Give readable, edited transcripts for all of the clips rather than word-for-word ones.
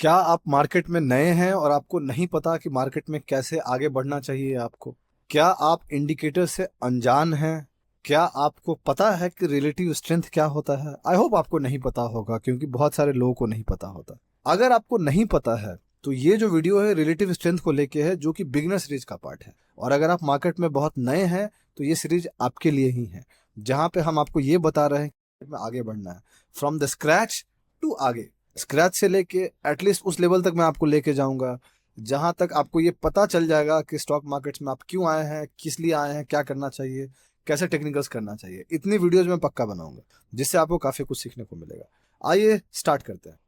क्या आप मार्केट में नए हैं और आपको नहीं पता कि मार्केट में कैसे आगे बढ़ना चाहिए आपको? क्या आप इंडिकेटर से अनजान हैं? क्या आपको पता है कि रिलेटिव स्ट्रेंथ क्या होता है? आई होप आपको नहीं पता होगा, क्योंकि बहुत सारे लोगों को नहीं पता होता। अगर आपको नहीं पता है तो ये जो वीडियो है रिलेटिव स्ट्रेंथ को लेके है, जो कि बिगिनर सीरीज का पार्ट है। और अगर आप मार्केट में बहुत नए हैं तो ये सीरीज आपके लिए ही है, जहां पे हम आपको ये बता रहे हैं कि आगे बढ़ना है, फ्रॉम द स्क्रैच टू आगे। स्क्रैच से लेके एटलीस्ट उस लेवल तक मैं आपको लेके जाऊंगा जहां तक आपको ये पता चल जाएगा कि स्टॉक मार्केट्स में आप क्यों आए हैं, किस लिए आए हैं, क्या करना चाहिए, कैसे टेक्निकल्स करना चाहिए। इतनी वीडियोज में पक्का बनाऊंगा जिससे आपको काफी कुछ सीखने को मिलेगा। आइए स्टार्ट करते हैं।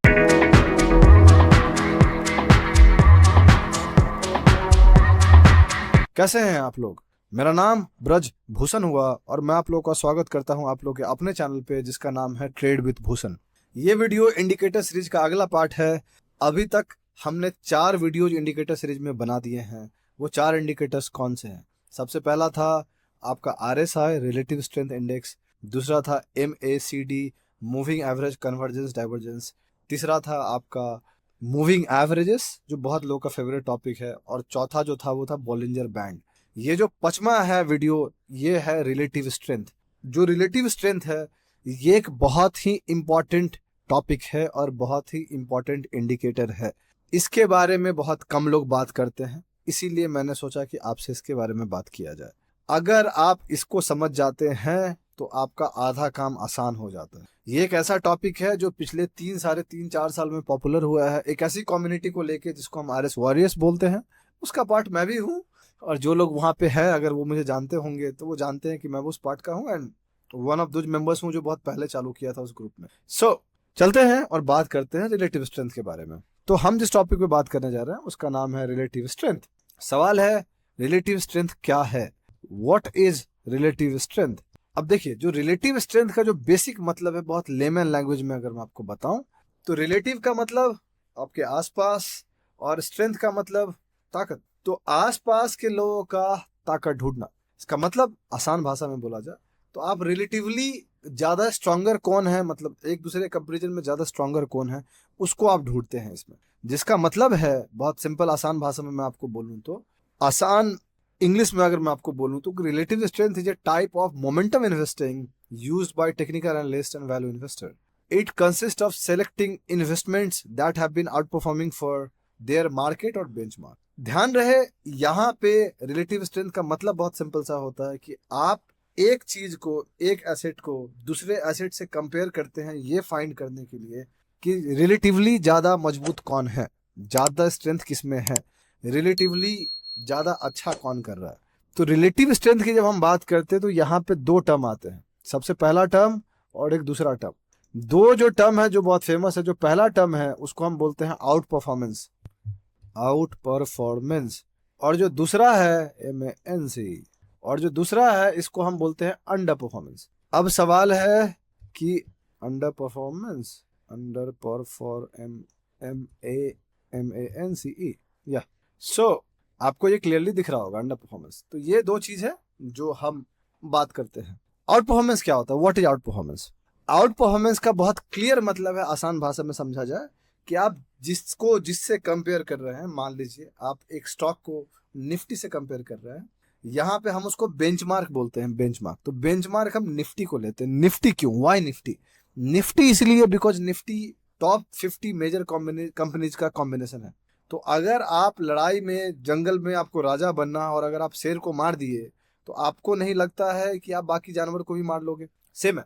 कैसे हैं आप लोग? मेरा नाम ब्रज भूषण हुआ और मैं आप लोगों का स्वागत करता हूं आप लोग के अपने चैनल पे, जिसका नाम है ट्रेड विद भूषण। ये वीडियो इंडिकेटर सीरीज का अगला पार्ट है। अभी तक हमने 4 वीडियोज इंडिकेटर सीरीज में बना दिए हैं। वो 4 इंडिकेटर्स कौन से हैं? सबसे पहला था आपका RSI, रिलेटिव स्ट्रेंथ इंडेक्स। दूसरा था MACD, moving average convergence divergence. तीसरा था आपका मूविंग एवरेजेस, जो बहुत लोगों का फेवरेट टॉपिक है। और चौथा जो था वो था बॉलिंजर बैंड। ये जो 5वां है वीडियो, ये है रिलेटिव स्ट्रेंथ। जो रिलेटिव स्ट्रेंथ है ये एक बहुत ही इंपॉर्टेंट टॉपिक है और बहुत ही इंपॉर्टेंट इंडिकेटर है। इसके बारे में बहुत कम लोग बात करते हैं, इसीलिए मैंने सोचा कि आपसे इसके बारे में बात किया जाए। अगर आप इसको समझ जाते हैं तो आपका आधा काम आसान हो जाता है। ये एक ऐसा टॉपिक है जो पिछले 3 4 साल में पॉपुलर हुआ है, एक ऐसी कम्युनिटी को लेके जिसको हम RS वॉरियर्स बोलते हैं। उसका पार्ट मैं भी हूँ, और जो लोग वहाँ पे हैं अगर वो मुझे जानते होंगे तो वो जानते हैं कि मैं उस पार्ट का हूँ, and one of those members हूँ जो बहुत पहले चालू किया था उस ग्रुप में। चलते हैं और बात करते हैं रिलेटिव स्ट्रेंथ के बारे में। तो हम जिस टॉपिक पे बात करने जा रहे हैं उसका नाम है रिलेटिव स्ट्रेंथ। सवाल है, रिलेटिव स्ट्रेंथ क्या है? What is relative strength? अब देखिए, जो रिलेटिव स्ट्रेंथ का जो बेसिक मतलब है, बहुत लेमन लैंग्वेज में अगर मैं आपको बताऊं, तो रिलेटिव का मतलब आपके आसपास, और स्ट्रेंथ का मतलब ताकत। तो आसपास के लोगों का ताकत ढूंढना, इसका मतलब आसान भाषा में बोला जाए तो आप रिलेटिवली ज्यादा स्ट्रांगर कौन है, मतलब एक दूसरे कंपेरिजन में ज्यादा स्ट्रांगर कौन है, उसको आप ढूंढते हैं इसमें। जिसका मतलब है, बहुत सिंपल आसान भाषा में मैं आपको बोलूं तो, आसान इंग्लिश में अगर मैं आपको बोलूं तो, relative strength is a type of momentum investing used by technical analyst and value investor. It consist of selecting investments that have been outperforming for their market और बेंचमार्क। ध्यान रहे, यहाँ पे रिलेटिव स्ट्रेंथ का मतलब बहुत simple सा होता है कि आप एक चीज को, एक एसेट को दूसरे एसेट से कंपेयर करते हैं ये फाइंड करने के लिए कि रिलेटिवली ज्यादा मजबूत कौन है, ज्यादा स्ट्रेंथ किसमें है, रिलेटिवली ज्यादा अच्छा कौन कर रहा है। तो रिलेटिव स्ट्रेंथ की जब हम बात करते हैं तो यहाँ पे 2 टर्म आते हैं। सबसे पहला टर्म और एक दूसरा टर्म। दो जो टर्म है जो बहुत फेमस है, जो पहला टर्म है उसको हम बोलते हैं आउट परफॉर्मेंस, आउट परफॉर्मेंस। और जो दूसरा है MANC, और जो दूसरा है इसको हम बोलते हैं अंडर परफॉर्मेंस। अब सवाल है कि under performance, under perform MANCE, या आपको ये क्लियरली दिख रहा होगा अंडर परफॉर्मेंस। तो ये 2 चीज है जो हम बात करते हैं। आउट परफॉर्मेंस क्या होता है? What is out performance? Out performance का बहुत क्लियर मतलब है, आसान भाषा में समझा जाए, कि आप जिसको जिससे कंपेयर कर रहे हैं, मान लीजिए आप एक स्टॉक को निफ्टी से कंपेयर कर रहे हैं, यहाँ पे हम उसको बेंचमार्क बोलते हैं, बेंचमार्क। तो बेंचमार्क हम निफ्टी को लेते हैं। निफ्टी क्यों? वाई निफ्टी? निफ्टी इसलिए because Nifty top 50 major companies का कॉम्बिनेशन है। तो अगर आप लड़ाई में, जंगल में आपको राजा बनना और अगर आप शेर को मार दिए तो आपको नहीं लगता है कि आप बाकी जानवर को भी मार लोगे? सेम है।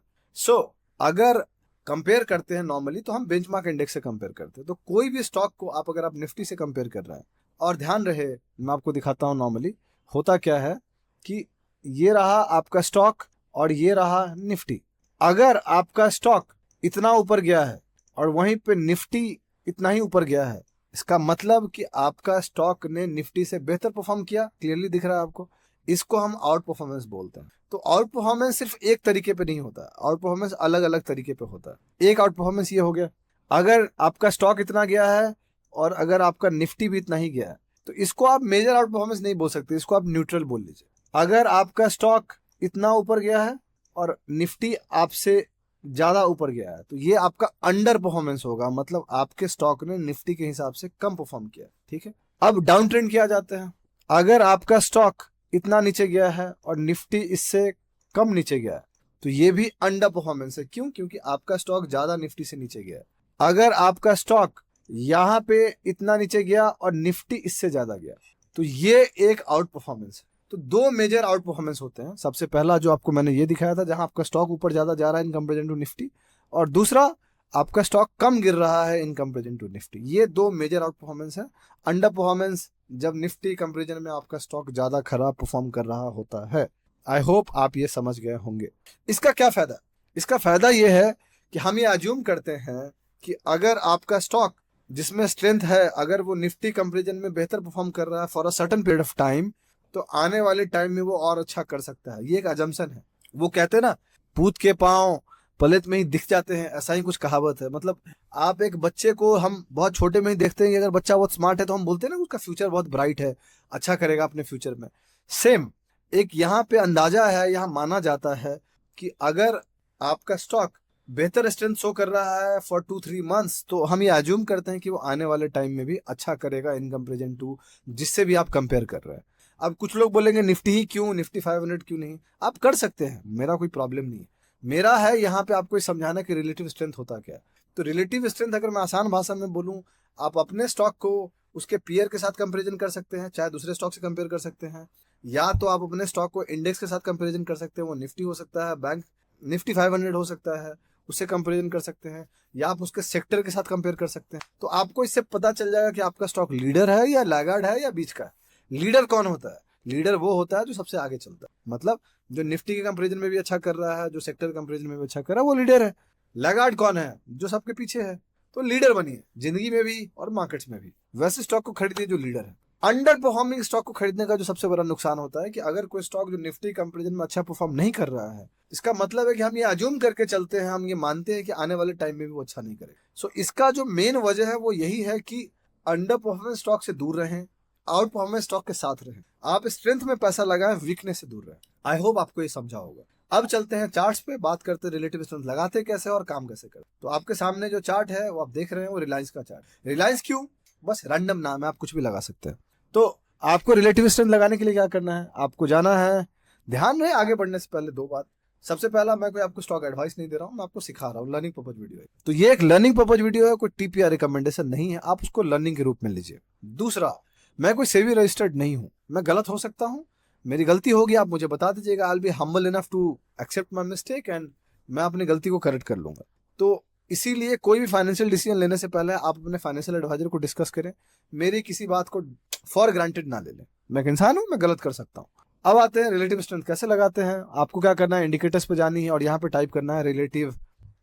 अगर कंपेयर करते हैं नॉर्मली तो हम बेंचमार्क इंडेक्स से कंपेयर करते हैं। तो कोई भी स्टॉक को आप अगर आप निफ्टी से कंपेयर कर रहे हैं, और ध्यान रहे मैं आपको दिखाता हूं नॉर्मली होता क्या है, कि ये रहा आपका स्टॉक और ये रहा निफ्टी। अगर आपका स्टॉक इतना ऊपर गया है और वहीं पे निफ्टी इतना ही ऊपर गया है, इसका मतलब कि आपका स्टॉक ने निफ्टी से बेहतर परफॉर्म किया। क्लियरली दिख रहा है आपको? इसको हम आउट परफॉर्मेंस बोलते हैं। तो आउट परफॉर्मेंस सिर्फ एक तरीके पे नहीं होता, आउट परफॉर्मेंस अलग अलग तरीके पे होता है। एक आउट परफॉर्मेंस ये हो गया, अगर आपका स्टॉक इतना गया है और अगर आपका निफ्टी भी इतना ही गया है, तो इसको आप मेजर आउट परफॉर्मेंस नहीं बोल सकते, इसको आप न्यूट्रल बोल लीजिए। अगर आपका स्टॉक इतना ऊपर गया है और निफ्टी आपसे ज्यादा ऊपर गया है तो ये आपका अंडर परफॉर्मेंस होगा, मतलब आपके स्टॉक ने निफ्टी के हिसाब से कम परफॉर्म किया। ठीक है, अब डाउन ट्रेंड किया जाते हैं। अगर आपका स्टॉक इतना नीचे गया है और निफ्टी इससे कम नीचे गया है तो ये भी अंडर परफॉर्मेंस है। क्यों? क्योंकि आपका स्टॉक ज्यादा निफ्टी से नीचे गया है। अगर आपका स्टॉक यहाँ पे इतना नीचे गया और निफ्टी इससे ज्यादा गया तो ये एक आउट परफॉर्मेंस है। तो दो मेजर आउट परफॉर्मेंस होते हैं। सबसे पहला जो आपको मैंने ये दिखाया था, जहां आपका स्टॉक ऊपर ज्यादा जा रहा है इन कंपेरिजन टू निफ्टी, और दूसरा आपका स्टॉक कम गिर रहा है इन कंपेरिजन टू निफ्टी। ये दो मेजर आउट परफॉर्मेंस है। अंडर परफॉर्मेंस जब निफ्टी कंपेरिजन में आपका स्टॉक ज्यादा खराब परफॉर्म कर रहा होता है। आई होप आप ये समझ गए होंगे। इसका क्या फायदा? इसका फायदा ये है कि हम ये अज्यूम करते हैं कि अगर आपका स्टॉक जिसमें स्ट्रेंथ है, अगर वो निफ्टी कंपेरिजन में बेहतर परफॉर्म कर रहा है for a certain period of time, तो आने वाले टाइम में वो और अच्छा कर सकता है। ये एक अजम्पशन है। वो कहते हैं ना, पूत के पांव पलेट में ही दिख जाते हैं, ऐसा ही कुछ कहावत है। मतलब आप एक बच्चे को हम बहुत छोटे में ही देखते हैं कि अगर बच्चा बहुत स्मार्ट है तो हम बोलते हैं ना उसका फ्यूचर बहुत ब्राइट है, अच्छा करेगा अपने फ्यूचर में। सेम एक यहाँ पे अंदाजा है, यहाँ माना जाता है कि अगर आपका स्टॉक बेहतर स्ट्रेंथ शो कर रहा है फॉर 2-3 मंथ्स तो हम ये अज्यूम करते हैं कि वो आने वाले टाइम में भी अच्छा करेगा इन कंपेरिजन टू जिससे भी आप कंपेयर कर रहे हैं। अब कुछ लोग बोलेंगे निफ्टी ही क्यों, निफ्टी 500 क्यों नहीं? आप कर सकते हैं, मेरा कोई प्रॉब्लम नहीं है। मेरा है यहाँ पे आपको समझाना कि रिलेटिव स्ट्रेंथ होता क्या है। तो रिलेटिव स्ट्रेंथ अगर मैं आसान भाषा में बोलूँ, आप अपने स्टॉक को उसके पीयर के साथ कंपेरिजन कर सकते हैं, चाहे दूसरे स्टॉक से कंपेयर कर सकते हैं, या तो आप अपने स्टॉक को इंडेक्स के साथ कंपेरिजन कर सकते हैं। वो निफ्टी हो सकता है, बैंक निफ्टी 500 हो सकता है, उससे कंपेरिजन कर सकते हैं, या आप उसके सेक्टर के साथ कंपेयर कर सकते हैं। तो आपको इससे पता चल जाएगा कि आपका स्टॉक लीडर है या लैगार्ड है या बीच का है। लीडर कौन होता है? लीडर वो होता है जो सबसे आगे चलता है, मतलब जो निफ्टी के कंपेरिजन में भी अच्छा कर रहा है, जो सेक्टर कंपेरिजन में भी अच्छा कर रहा है, वो लीडर है। लैगार्ड कौन है? जो सबके पीछे है। तो लीडर बनिए जिंदगी में भी और मार्केट्स में भी, वैसे स्टॉक को खरीदिए जो लीडर है। अंडर परफॉर्मिंग स्टॉक को खरीदने का जो सबसे बड़ा नुकसान होता है कि अगर कोई स्टॉक जो निफ्टी कंपेरिजन में अच्छा परफॉर्म नहीं कर रहा है, इसका मतलब है कि हम ये अज्यूम करके चलते हैं, हम ये मानते हैं कि आने वाले टाइम में भी वो अच्छा नहीं करेगा। सो इसका जो मेन वजह है वो यही है कि अंडर परफॉर्मेंस स्टॉक से दूर रहें, आउट परफॉर्मेंस स्टॉक के साथ रहें। आप स्ट्रेंथ में पैसा लगाएं, वीकनेस से दूर रहें। आई होप आपको ये समझा होगा। अब चलते हैं चार्ट्स पे, बात करते हैं रिलेटिव स्ट्रेंथ लगाते कैसे और काम कैसे करते। तो आपके सामने जो चार्ट है वो आप देख रहे हैं, वो रिलायंस का चार्ट। रिलायंस क्यों? बस रैंडम नाम है, आप कुछ भी लगा सकते हैं। तो आपको रिलेटिव स्ट्रेंथ लगाने के लिए क्या करना है? आपको जाना है, ध्यान रहे आगे बढ़ने से पहले दो बात। सबसे पहला, मैं कोई आपको स्टॉक एडवाइस नहीं दे रहा हूं, मैं आपको सिखा रहा हूं, लर्निंग पर्पज वीडियो है। तो ये एक लर्निंग पर्पज वीडियो है, कोई टिप या रिकमेंडेशन नहीं है, आप उसको लर्निंग के रूप में लीजिए। दूसरा, मैं कोई सेबी रजिस्टर्ड नहीं हूं, मैं गलत हो सकता हूं, मेरी गलती होगी, आप मुझे बता दीजिएगा। I will be humble enough to accept my mistake and मैं अपनी गलती को करेक्ट कर लूंगा। तो इसीलिए कोई भी फाइनेंशियल डिसीजन लेने से पहले आप अपने फाइनेंशियल एडवाइजर को डिस्कस करें, मेरी किसी बात को फॉर ग्रांटेड ना ले लें। मैं एक इंसान हूं, मैं गलत कर सकता हूं। अब आते हैं रिलेटिव स्ट्रेंथ कैसे लगाते हैं। आपको क्या करना है, इंडिकेटर्स पे जानी है और यहाँ पे टाइप करना है रिलेटिव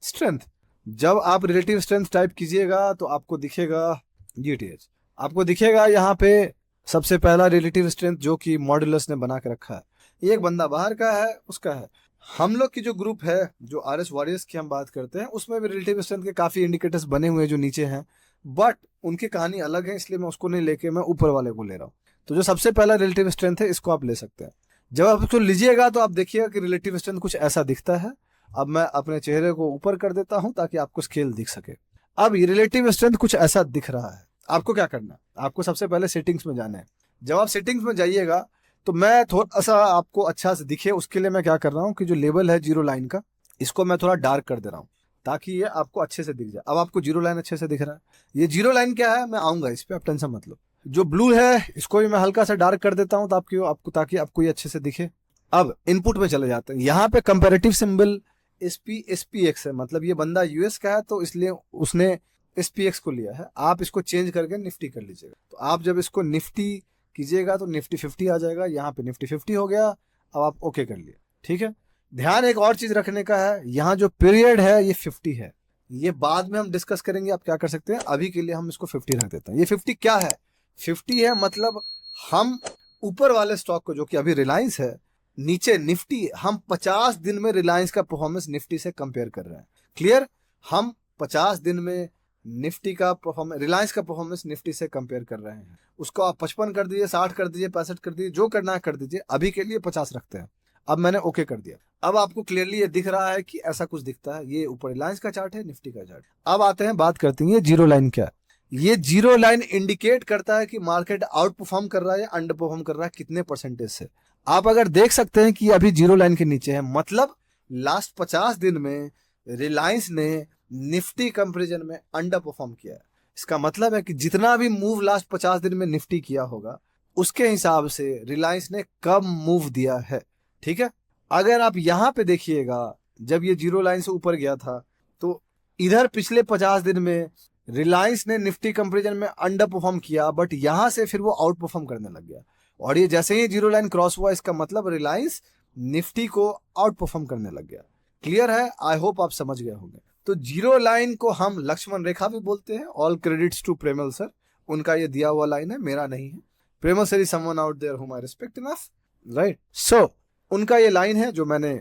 स्ट्रेंथ। जब आप रिलेटिव स्ट्रेंथ टाइप कीजिएगा तो आपको दिखेगा GTH, आपको दिखेगा यहाँ पे सबसे पहला रिलेटिव स्ट्रेंथ जो कि मॉड्यूलस ने बना के रखा है। एक बंदा बाहर का है, उसका है। हम लोग की जो ग्रुप है, जो RS वॉरियर्स की हम बात करते हैं, उसमें भी रिलेटिव स्ट्रेंथ के काफी इंडिकेटर्स बने हुए हैं जो नीचे हैं, बट उनकी कहानी अलग है, इसलिए मैं उसको नहीं लेके मैं ऊपर वाले को ले रहा हूँ। तो जो सबसे पहला रिलेटिव स्ट्रेंथ है, इसको आप ले सकते हैं। जब आप इसको लीजिएगा तो आप देखिएगा कि रिलेटिव स्ट्रेंथ कुछ ऐसा दिखता है। अब मैं अपने चेहरे को ऊपर कर देता हूं ताकि आपको स्केल दिख सके। अब ये रिलेटिव स्ट्रेंथ कुछ ऐसा दिख रहा है। आपको क्या करना है, आपको सबसे पहले सेटिंग्स में जाना है। जब आप सेटिंग्स में जाइएगा तो मैं थोड़ा सा आपको अच्छा से दिखे उसके लिए मैं क्या कर रहा हूँ कि जो लेवल है जीरो लाइन का, इसको मैं थोड़ा डार्क कर दे रहा हूँ ताकि ये आपको अच्छे से दिख जाए। अब आपको जीरो लाइन अच्छे से दिख रहा है। ये जीरो लाइन क्या है, मैं आऊंगा इस पर, आप टेंशन मत लो। जो ब्लू है इसको भी मैं हल्का सा डार्क कर देता हूँ ताकि आपको ये अच्छे से दिखे। अब इनपुट में चले जाते हैं। यहाँ पे कंपैरेटिव सिंबल SPX है, मतलब ये बंदा US का है तो इसलिए उसने SPX को लिया है। आप इसको चेंज करके निफ्टी कर लीजिएगा। तो आप जब इसको निफ्टी कीजिएगा तो निफ्टी 50 आ जाएगा। यहाँ पे निफ्टी 50 हो गया। अब आप ओके कर लिए, ठीक है। ध्यान एक और चीज रखने का है, यहाँ जो पीरियड है ये 50 है। ये बाद में हम डिस्कस करेंगे आप क्या कर सकते हैं, अभी के लिए हम इसको 50 रख देते हैं। ये 50 क्या है? 50 है मतलब हम ऊपर वाले स्टॉक को, जो कि अभी रिलायंस है, नीचे निफ्टी, हम 50 दिन में रिलायंस का परफॉर्मेंस निफ्टी से कंपेयर कर रहे हैं। क्लियर? हम 50 दिन में निफ्टी का परफॉर्मेंस, रिलायंस का परफॉर्मेंस निफ्टी से कंपेयर कर रहे हैं। उसको आप 55 कर दीजिए, 60 कर दीजिए, 65 कर दीजिए, जो करना है कर दीजिए। अभी के लिए 50 रखते हैं। अब मैंने ओके कर दिया। अब आपको क्लियरली ये दिख रहा है कि ऐसा कुछ दिखता है। ये ऊपर रिलायंस का चार्ट है, निफ्टी का चार्ट। अब आते हैं, बात करते हैं ये जीरो लाइन क्या है। ये जीरो लाइन इंडिकेट करता है कि मार्केट आउट परफॉर्म कर रहा है या अंडर परफॉर्म कर रहा है, कितने परसेंटेज से। आप अगर देख सकते हैं कि अभी जीरो लाइन के नीचे है, मतलब लास्ट 50 दिन में रिलायंस ने निफ्टी कंपैरिजन में अंडर परफॉर्म किया है। इसका मतलब है कि जितना भी मूव लास्ट 50 दिन में निफ्टी किया होगा, उसके हिसाब से रिलायंस ने कम मूव दिया है। ठीक है, अगर आप यहां पे देखिएगा, जब ये जीरो लाइन से ऊपर गया था तो इधर पिछले 50 दिन में रिलायंस ने निफ्टी कंपैरिजन में अंडर परफॉर्म किया, बट यहां से फिर वो आउट परफॉर्म करने लग गया। और ये जैसे ही जीरो लाइन क्रॉस हुआ, इसका मतलब रिलायंस निफ्टी को आउट परफॉर्म करने लग गया। क्लियर है? आई होप आप समझ गए होंगे। तो जीरो लाइन को हम लक्ष्मण रेखा भी बोलते हैं। All credits to Premal sir, उनका ये दिया हुआ लाइन है, मेरा नहीं है। Premal sir is someone out there whom I respect enough, right? So उनका ये लाइन है जो मैंने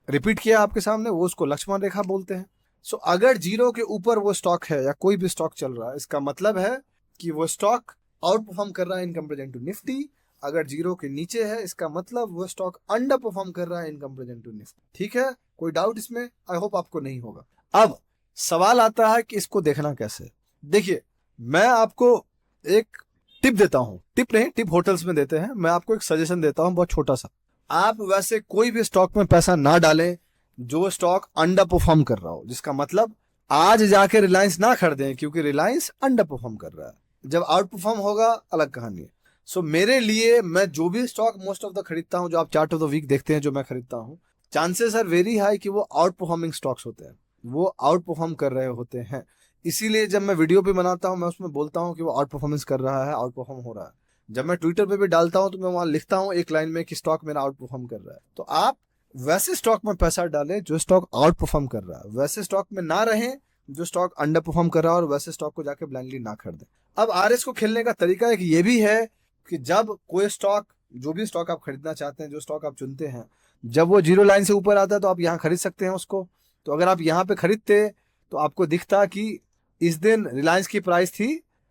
रिपीट किया आपके सामने, वो उसको लक्ष्मण रेखा बोलते हैं। सो अगर जीरो के ऊपर वो स्टॉक है या कोई भी स्टॉक चल रहा है, इसका मतलब है कि वो स्टॉक आउट परफॉर्म कर रहा है इन कंपैरिजन टू निफ्टी। अगर जीरो के नीचे है, इसका मतलब वो स्टॉक अंडर परफॉर्म कर रहा है इन कंपैरिजन टू निफ्टी। ठीक है, कोई डाउट इसमें? आई होप आपको नहीं होगा। अब सवाल आता है कि इसको देखना कैसे। देखिए, मैं आपको एक टिप देता हूं, टिप नहीं, टिप होटल्स में देते हैं, मैं आपको एक सजेशन देता हूं बहुत छोटा सा। आप वैसे कोई भी स्टॉक में पैसा ना डालें जो स्टॉक अंडर परफॉर्म कर रहा हो। जिसका मतलब आज जाके रिलायंस ना खरीदें, क्योंकि रिलायंस अंडर परफॉर्म कर रहा है। जब आउट परफॉर्म होगा अलग कहानी है। सो मेरे लिए, मैं जो भी स्टॉक मोस्ट ऑफ द खरीदता हूं, जो आप चार्ट ऑफ द वीक देखते हैं जो मैं खरीदता हूं, चांसेस आर वेरी हाई कि वो आउट परफॉर्मिंग स्टॉक्स होते हैं, वो आउट परफॉर्म कर रहे होते हैं। इसीलिए जब मैं वीडियो पे बनाता हूं, मैं उसमें बोलता हूं कि वो आउट परफॉर्मेंस कर रहा है, आउट परफॉर्म हो रहा है। जब मैं ट्विटर पे भी डालता हूं तो मैं वहां लिखता हूं एक लाइन में कि स्टॉक मेरा आउट परफॉर्म कर रहा है। तो आप वैसे स्टॉक में पैसा डालें जो स्टॉक आउट परफॉर्म कर रहा है, वैसे स्टॉक में ना रहें जो स्टॉक अंडर परफॉर्म कर रहा है, और वैसे स्टॉक को जाके ब्लाइंडली ना खरीदें। अब आरएस को खेलने का तरीका एक ये भी है कि जब कोई स्टॉक, जो भी स्टॉक आप खरीदना चाहते हैं, जो स्टॉक आप चुनते हैं, जब वो जीरो लाइन से ऊपर आता है तो आप यहाँ खरीद सकते हैं उसको। तो अगर आप यहाँ पे खरीदते तो आपको दिखता कि इस दिन रिलायंस की प्राइस थी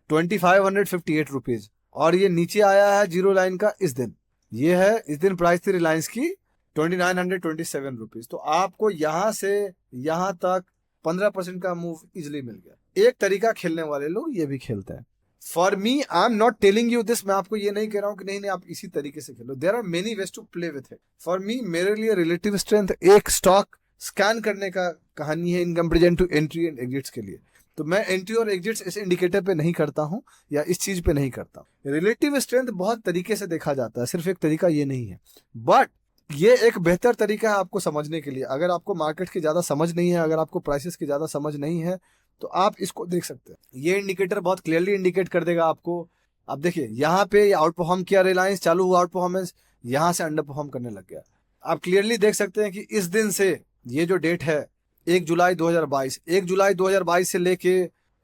2558 रुपीज, और ये नीचे आया है जीरो लाइन का इस दिन। ये है, इस दिन प्राइस थी रिलायंस की 2927 रुपीज। तो आपको यहां से यहां तक 15% का मूव इजिली मिल गया। एक तरीका खेलने वाले लोग ये भी खेलते हैं। For me, I am not telling you this, मैं आपको ये नहीं कह रहा हूं कि नहीं आप इसी तरीके से खेलो। There are many ways to play with it. For me, मेरे लिए रिलेटिव स्ट्रेंथ एक स्टॉक स्कैन करने का कहानी है in comparison to entry and exits के लिए। तो मैं एंट्री और एग्जिट्स इस इंडिकेटर पे नहीं करता हूं या इस चीज पे नहीं करता। रिलेटिव स्ट्रेंथ बहुत तरीके से देखा जाता है, सिर्फ एक तरीका ये नहीं है। बट ये एक बेहतर तरीका है आपको समझने के लिए। अगर आपको मार्केट की ज्यादा समझ नहीं है, अगर आपको प्राइसेस की ज्यादा समझ नहीं है, तो आप इसको देख सकते हैं। ये इंडिकेटर बहुत क्लियरली इंडिकेट कर देगा आपको। अब देखिए, यहाँ पे आउट परफॉर्म किया रिलायंस, चालू हुआ आउट परफॉर्मेंस, यहाँ से अंडर परफॉर्म करने लग गया। आप क्लियरली देख सकते हैं कि इस दिन से, ये जो डेट है 1 जुलाई 2022, 1 जुलाई 2022 से लेके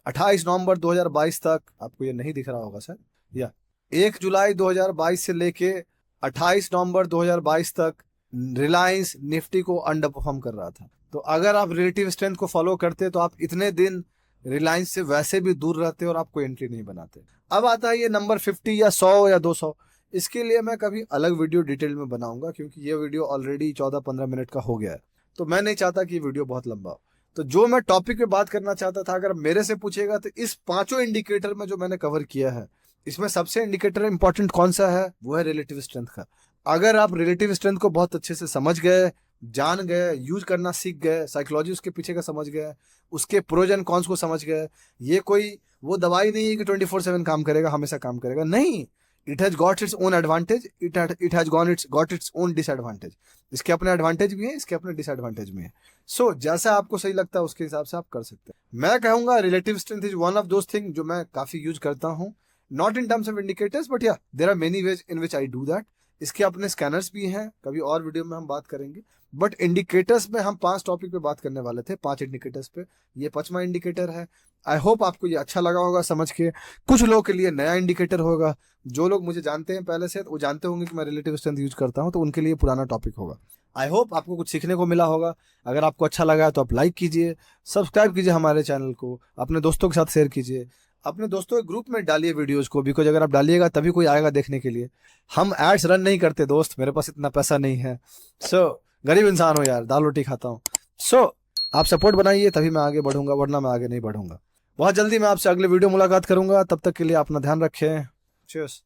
28 नवंबर 2022 तक, आपको ये नहीं दिख रहा होगा सर, या 1 जुलाई 2022 से लेके 28 नवंबर 2022 तक रिलायंस निफ्टी को अंडर परफॉर्म कर रहा था। तो अगर आप रिलेटिव स्ट्रेंथ को फॉलो करते तो आप इतने दिन रिलायंस से वैसे भी दूर रहते और आप कोई एंट्री नहीं बनाते। अब आता है ये नंबर 50 या 100 या 200। इसके लिए मैं कभी अलग वीडियो डिटेल में बनाऊंगा, क्योंकि ये वीडियो ऑलरेडी 14-15 मिनट का हो गया है, तो मैं नहीं चाहता कि ये वीडियो बहुत लंबा हो। तो जो मैं टॉपिक पे बात करना चाहता था, अगर मेरे से पूछेगा तो इस पांचों इंडिकेटर में जो मैंने कवर किया है, इसमें सबसे इंडिकेटर इंपॉर्टेंट कौन सा है? वो है रिलेटिव स्ट्रेंथ का। अगर आप रिलेटिव स्ट्रेंथ को बहुत अच्छे से समझ गए, जान गए, यूज करना सीख गए, साइकोलॉजी उसके पीछे का समझ गए, उसके प्रोज एंड कॉन्स को समझ गए, ये कोई वो दवाई नहीं है कि 24/7 काम करेगा, हमेशा काम करेगा, नहीं। It has got its own advantage, it has got its own disadvantage. इसके अपने एडवांटेज भी है, इसके अपने डिसएडवांटेज भी है। सो जैसा आपको सही लगता है उसके हिसाब से आप कर सकते हैं। मैं कहूंगा relative strength is one of those thing जो मैं काफी यूज करता हूँ, not in terms of indicators, but yeah there are many ways in which I do that. इसके अपने स्कैनर्स भी हैं, कभी और वीडियो में हम बात करेंगे। बट इंडिकेटर्स में हम 5 टॉपिक पे बात करने वाले थे, 5 इंडिकेटर्स पे, ये 5वां इंडिकेटर है। आई होप आपको ये अच्छा लगा होगा समझ के। कुछ लोगों के लिए नया इंडिकेटर होगा, जो लोग मुझे जानते हैं पहले से, वो जानते होंगे कि मैं रिलेटिव स्ट्रेंथ यूज करता हूँ, तो उनके लिए पुराना टॉपिक होगा। आई होप आपको कुछ सीखने को मिला होगा। अगर आपको अच्छा लगा तो आप लाइक कीजिए, सब्सक्राइब कीजिए हमारे चैनल को, अपने दोस्तों के साथ शेयर कीजिए। अपने दोस्तों के ग्रुप में डालिए वीडियोस को, बिकॉज अगर आप डालिएगा तभी कोई आएगा देखने के लिए। हम एड्स रन नहीं करते दोस्त, मेरे पास इतना पैसा नहीं है। सो गरीब इंसान हो यार, दाल रोटी खाता हूँ। सो आप सपोर्ट बनाइए तभी मैं आगे बढ़ूंगा, वरना मैं आगे नहीं बढ़ूंगा। बहुत जल्दी मैं आपसे अगले वीडियो मुलाकात करूंगा, तब तक के लिए अपना ध्यान रखें। चीयर्स।